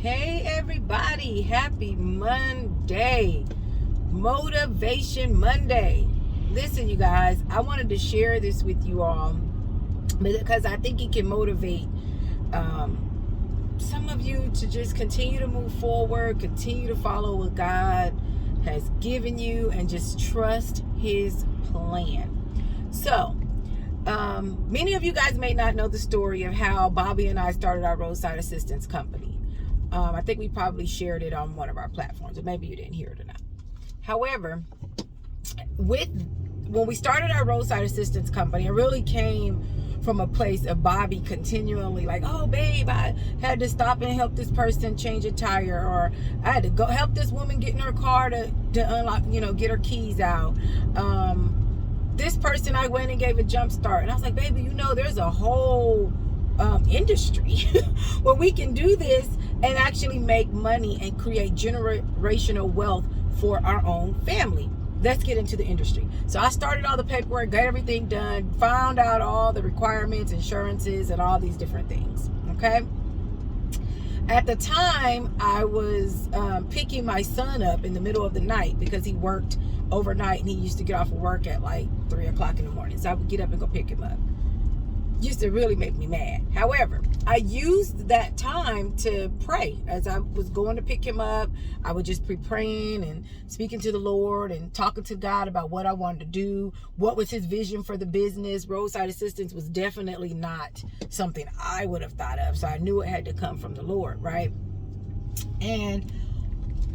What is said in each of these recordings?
Hey everybody, happy Monday, Motivation Monday. Listen, you guys, I wanted to share this with you all because I think it can motivate some of you to just continue to move forward, continue to follow what God has given you, and just trust His plan. So, many of you guys may not know the story of how Bobby and I started our roadside assistance company. I think we probably shared it on one of our platforms, or maybe you didn't hear it or not. However, when we started our roadside assistance company, it really came from a place of Bobby continually like, oh babe, I had to stop and help this person change a tire, or I had to go help this woman get in her car to unlock, get her keys out. This person, I went and gave a jump start, and I was like, baby, there's a whole industry where we can do this and actually make money and create generational wealth for our own family. Let's get into the industry. So I started all the paperwork, got everything done, found out all the requirements, insurances, and all these different things. Okay. At the time, I was picking my son up in the middle of the night because he worked overnight and he used to get off of work at like 3 o'clock in the morning. So I would get up and go pick him up. Used to really make me mad. However, I used that time to pray. As I was going to pick him up, I would just be praying and speaking to the Lord and talking to God about what I wanted to do, what was His vision for the business. Roadside assistance was definitely not something I would have thought of, so I knew it had to come from the Lord, right? And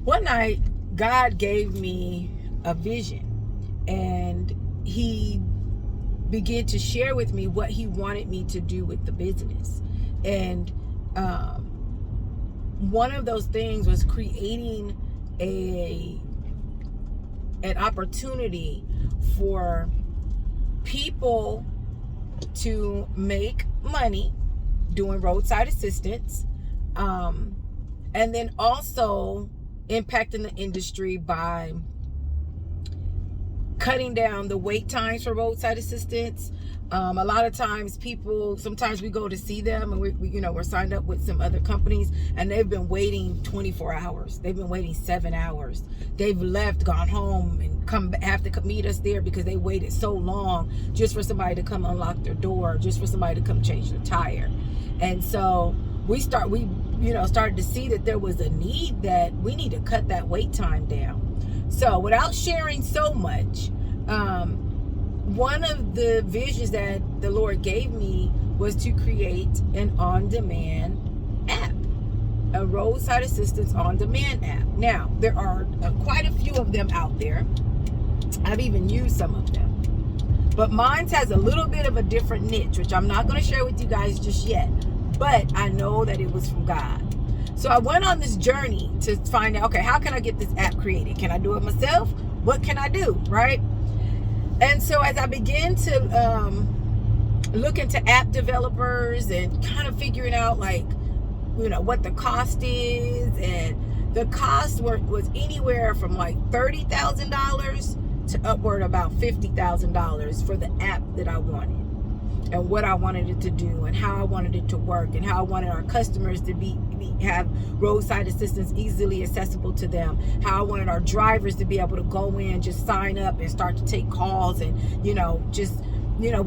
one night, God gave me a vision, and He began to share with me what He wanted me to do with the business. And one of those things was creating an opportunity for people to make money doing roadside assistance, and then also impacting the industry by cutting down the wait times for roadside assistance. A lot of times sometimes we go to see them and we're signed up with some other companies and they've been waiting 24 hours. They've been waiting 7 hours. They've left, gone home, and have to meet us there because they waited so long just for somebody to come unlock their door, just for somebody to come change their tire. And so we started to see that there was a need, that we need to cut that wait time down. So without sharing so much, one of the visions that the Lord gave me was to create an on-demand app, a roadside assistance on-demand app. Now, there are quite a few of them out there. I've even used some of them. But mine has a little bit of a different niche, which I'm not going to share with you guys just yet. But I know that it was from God. So I went on this journey to find out, okay, how can I get this app created? Can I do it myself? What can I do, right? And so as I began to look into app developers and kind of figuring out what the cost is, and the cost was anywhere from like $30,000 to upward about $50,000 for the app that I wanted, and what I wanted it to do, and how I wanted it to work, and how I wanted our customers to have roadside assistance easily accessible to them, how I wanted our drivers to be able to go in, just sign up and start to take calls, and we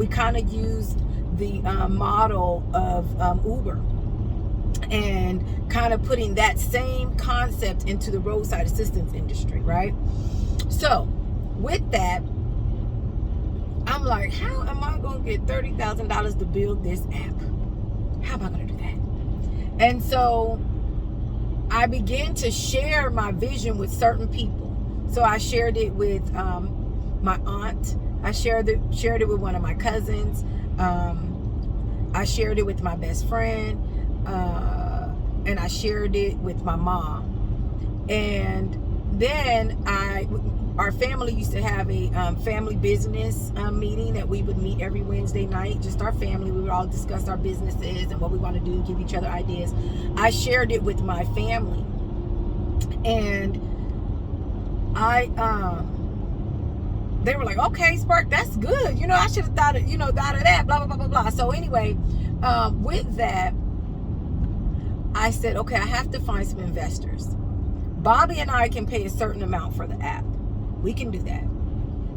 kind of used the model of Uber, and kind of putting that same concept into the roadside assistance industry, right? So with that, I'm like, how am I going to get $30,000 to build this app? How am I going to do that? And so I began to share my vision with certain people. So I shared it with my aunt. I shared it with one of my cousins. I shared it with my best friend. And I shared it with my mom. And then our family used to have a family business meeting that we would meet every Wednesday night. Just our family. We would all discuss our businesses and what we want to do, give each other ideas. I shared it with my family. And they were like, okay, Spark, that's good. I should have thought of that, blah, blah, blah, blah, blah. So anyway, with that, I said, okay, I have to find some investors. Bobby and I can pay a certain amount for the app. We can do that.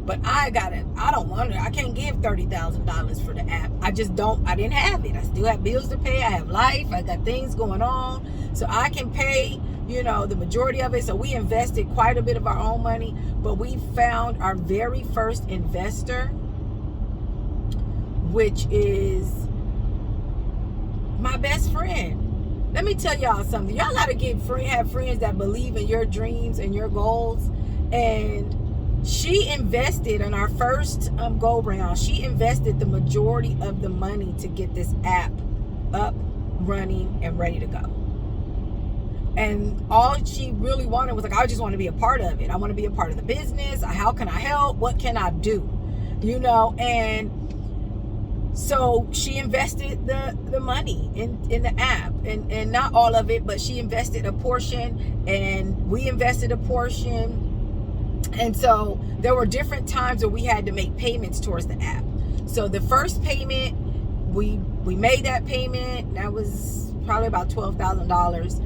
But I can't give $30,000 for the app. I didn't have it. I still have bills to pay. I have life. I got things going on. So I can pay, the majority of it. So we invested quite a bit of our own money, but we found our very first investor, which is my best friend. Let me tell y'all something. Y'all gotta have friends that believe in your dreams and your goals. And she invested in our first go round. She invested the majority of the money to get this app up, running, and ready to go. And all she really wanted was I just want to be a part of it. I want to be a part of the business. How can I help? What can I do? And so she invested the money in the app, and not all of it, but she invested a portion, and we invested a portion. And so there were different times where we had to make payments towards the app. So the first payment, we made that payment. That was probably about $12,000.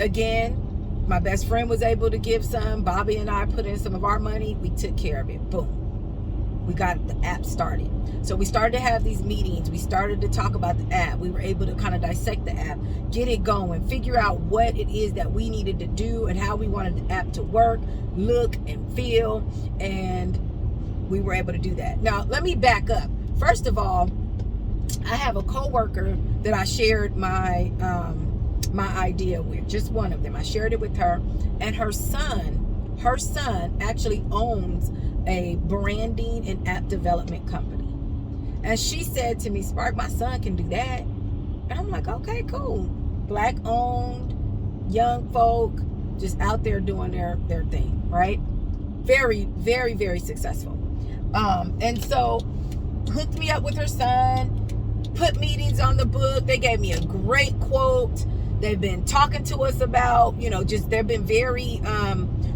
Again, my best friend was able to give some. Bobby and I put in some of our money. We took care of it. Boom. We got the app started. So we started to have these meetings. We started to talk about the app. We were able to kind of dissect the app, get it going, figure out what it is that we needed to do and how we wanted the app to work, look, and feel. And we were able to do that. Now, let me back up. First of all, I have a coworker that I shared my idea with, just one of them. I shared it with her, and her son actually owns a branding and app development company. And she said to me, Spark, my son can do that. And I'm like, okay, cool. Black owned, young folk, just out there doing their thing, right? Very, very, very successful. And so hooked me up with her son, put meetings on the book. They gave me a great quote. They've been talking to us about, they've been very,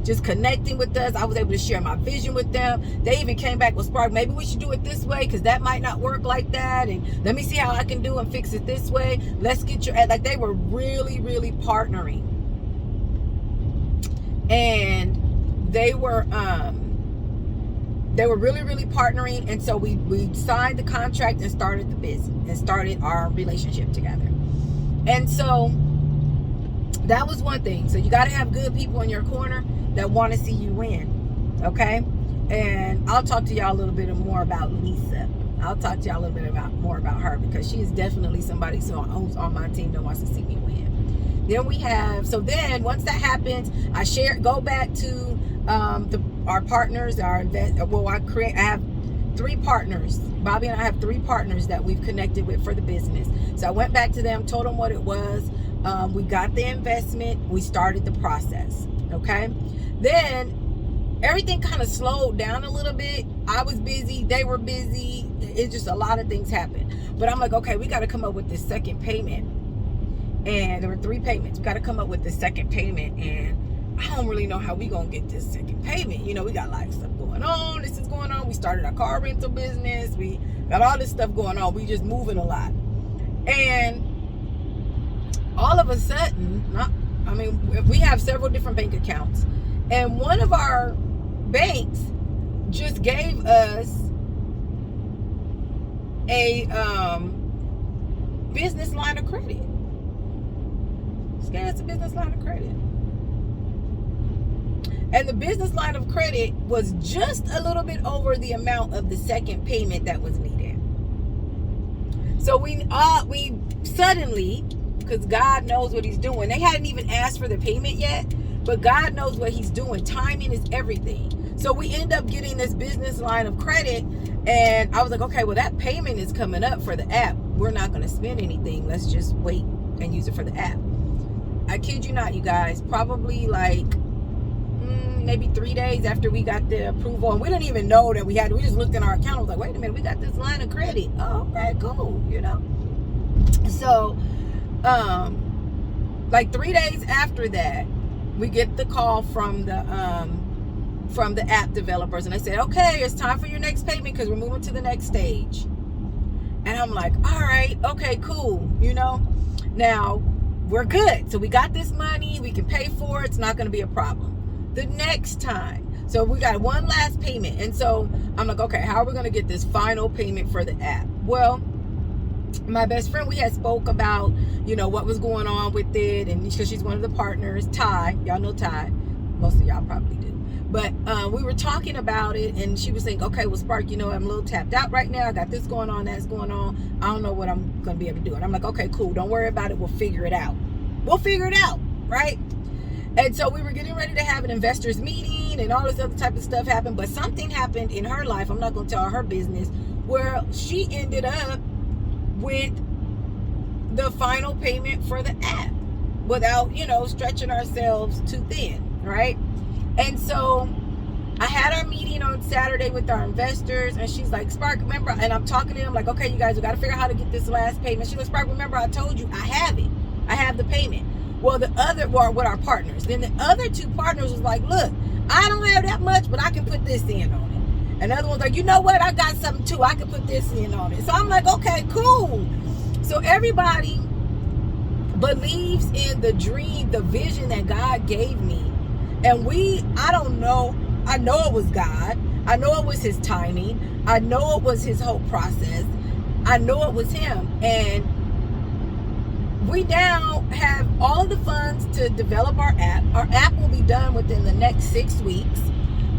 just connecting with us. I was able to share my vision with them. They even came back with Spark, maybe we should do it this way because that might not work like that. And let me see how I can do and fix it this way. Let's get your, they were really, really partnering. And they were really, really partnering. And so we signed the contract and started the business and started our relationship together. And so that was one thing. So you got to have good people in your corner that want to see you win. Okay. And I'll talk to y'all a little bit more about Lisa. I'll talk to y'all a little bit more about her, because she is definitely somebody who's on my team that wants to see me win. Then we have, then once that happens, I go back to our partners, I have 3 partners. Bobby and I have 3 partners that we've connected with for the business. So I went back to them, told them what it was. We got the investment. We started the process. Okay. Then everything kind of slowed down a little bit. I was busy. They were busy. It's just a lot of things happened. But I'm like, okay, we got to come up with this second payment. And there were 3 payments. We got to come up with the second payment. And I don't really know how we going to get this second payment. We got a lot of stuff going on. This is going on. We started our car rental business. We got all this stuff going on. We just moving a lot. And all of a sudden, we have several different bank accounts. And one of our banks just gave us a business line of credit. Just gave us a business line of credit. And the business line of credit was just a little bit over the amount of the second payment that was needed. So we suddenly, because God knows what he's doing. They hadn't even asked for the payment yet, but God knows what he's doing. Timing is everything. So we end up getting this business line of credit, and I was like, okay, well, that payment is coming up for the app. We're not going to spend anything. Let's just wait and use it for the app. I kid you not, you guys, probably maybe 3 days after we got the approval, and we didn't even know that we just looked in our account. I was like, wait a minute, we got this line of credit. Oh, okay, cool, So, 3 days after that, we get the call from the app developers, and they said, okay, it's time for your next payment because we're moving to the next stage. And I'm like, all right, okay, cool, Now, we're good. So we got this money. We can pay for it. It's not going to be a problem. The next time. So we got one last payment. And so I'm like, okay, how are we going to get this final payment for the app? Well, my best friend, we had spoke about, what was going on with it. And because she's one of the partners, Ty. Y'all know Ty. Most of y'all probably do. But we were talking about it, and she was saying, okay, well, Spark, I'm a little tapped out right now. I got this going on, that's going on. I don't know what I'm going to be able to do. And I'm like, okay, cool. Don't worry about it. We'll figure it out. Right? And so we were getting ready to have an investors meeting, and all this other type of stuff happened. But something happened in her life. I'm not going to tell her business, where she ended up with the final payment for the app without, stretching ourselves too thin. Right? And so I had our meeting on Saturday with our investors, and she's like, Spark, remember, and I'm talking to them like, okay, you guys, we got to figure out how to get this last payment. She goes, Spark, remember, I told you I have it. I have the payment. Well, with our partners. Then the other two partners was like, look, I don't have that much, but I can put this in on it. And the other one's like, you know what? I got something too. I can put this in on it. So I'm like, okay, cool. So everybody believes in the dream, the vision that God gave me. And I don't know. I know it was God. I know it was his timing. I know it was his whole process. I know it was him. And we now have all of the funds to develop our app. Our app will be done within the next 6 weeks.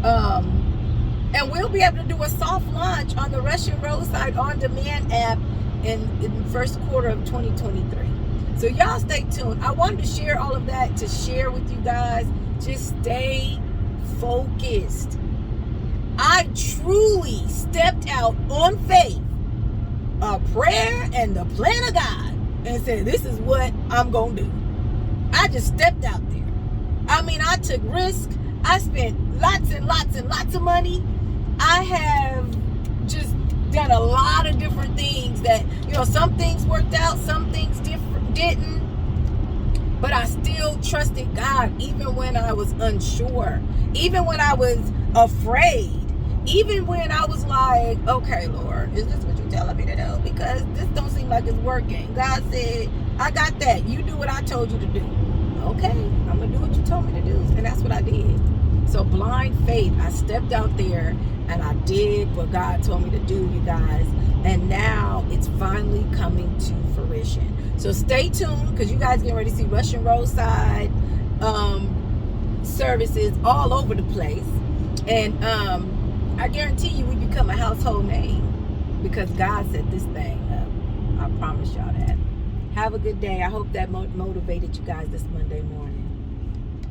And we'll be able to do a soft launch on the Russian Roadside on-demand app in the first quarter of 2023. So y'all stay tuned. I wanted to share all of that to share with you guys. Just stay focused. I truly stepped out on faith, a prayer, and the plan of God, and said, this is what I'm going to do. I just stepped out there. I took risk. I spent lots and lots and lots of money. I have just done a lot of different things that, some things worked out, some things didn't. But I still trusted God, even when I was unsure, even when I was afraid, even when I was like, okay, Lord, is this what you're telling me to do? Because this don't seem like it's working. God said, I got that. You do what I told you to do. Okay, I'm going to do what you told me to do. And that's what I did. So blind faith, I stepped out there and I did what God told me to do, you guys. And now it's finally coming to fruition. So stay tuned, because you guys getting ready to see Russian Roadside services all over the place. And I guarantee you we become a household name because God set this thing up. I promise y'all that. Have a good day. I hope that motivated you guys this Monday morning.